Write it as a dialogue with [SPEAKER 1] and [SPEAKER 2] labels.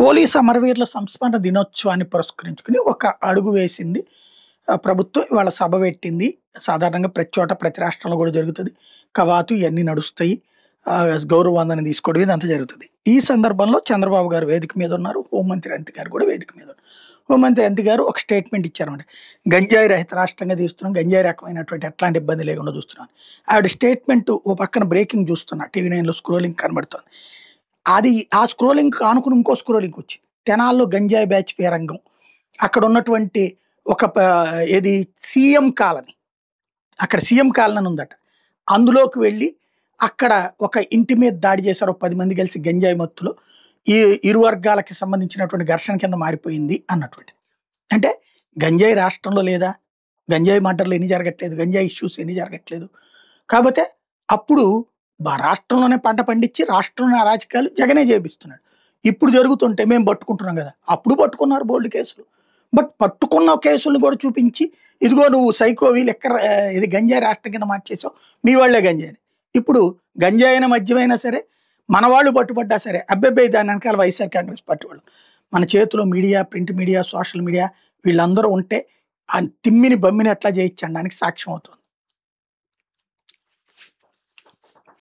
[SPEAKER 1] Police అమరవీరుల సంస్మరణ దినోత్సవాన్ని పురస్కరించుకుని ఒక అడుగు వేసింది ప్రభుత్వం. ఇవాళ సభ పెట్టింది. సాధారణంగా ప్రతి చోట ప్రతి రాష్ట్రంలో కూడా జరుగుతుంది. కవాతు ఇవన్నీ నడుస్తాయి. గౌరవ వందనం తీసుకోవడం ఇదంతా జరుగుతుంది. ఈ సందర్భంలో చంద్రబాబు గారు వేదిక మీద ఉన్నారు. హోంమంత్రి అనిత గారు కూడా వేదిక మీద ఉన్నారు. హోంమంత్రి అనిత గారు ఒక స్టేట్మెంట్ ఇచ్చారన్నమాట. గంజాయి రహిత రాష్ట్రంగా తీస్తున్నాం, గంజాయి రకమైనటువంటి ఎట్లాంటి ఇబ్బంది లేకుండా చూస్తున్నాం. ఆవిడ స్టేట్మెంట్ ఓ పక్కన బ్రేకింగ్ చూస్తున్నా, టీవీ9లో స్క్రోలింగ్ కనబడుతుంది. అది ఆ స్క్రోలింగ్ ఆనుకుని ఇంకో స్క్రోలింగ్ వచ్చింది. తెనాల్లో గంజాయి బ్యాచ్ వీరంగం, అక్కడ ఉన్నటువంటి ఒక ఏది సీఎం కాలనీ, అక్కడ సీఎం కాలనీ ఉందట. అందులోకి వెళ్ళి అక్కడ ఒక ఇంటి మీద దాడి చేశారు. 10 మంది కలిసి గంజాయి మత్తులో ఈ ఇరు వర్గాలకి సంబంధించినటువంటి ఘర్షణ కింద మారిపోయింది అన్నటువంటిది. అంటే గంజాయి రాష్ట్రంలో లేదా, గంజాయి మర్డర్లు ఎన్ని జరగట్లేదు, గంజాయి ఇష్యూస్ ఎన్ని జరగట్లేదు. కాకపోతే అప్పుడు రాష్ట్రంలోనే పంట పండించి రాష్ట్రంలోనే అరాచకాలు జగనే చేపిస్తున్నాడు. ఇప్పుడు జరుగుతుంటే మేము పట్టుకుంటున్నాం కదా, అప్పుడు పట్టుకున్నారు బోల్డ్ కేసులు. బట్ పట్టుకున్న కేసులను కూడా చూపించి ఇదిగో నువ్వు సైకోవి లెక్క ఇది గంజాయి రాష్ట్రం కింద మార్చేసావు, మీ వాళ్లే గంజాయి. ఇప్పుడు గంజాయి అయినా మద్యమైనా సరే మన వాళ్ళు పట్టుబడ్డా సరే అబ్బెబ్బే దాని వెనకాల వైఎస్ఆర్ కాంగ్రెస్ పార్టీ వాళ్ళు. మన చేతిలో media, print media, social media వీళ్ళందరూ ఉంటే ఆ తిమ్మిని బమ్మిని ఎట్లా చేయించడానికి సాక్ష్యం అవుతుంది.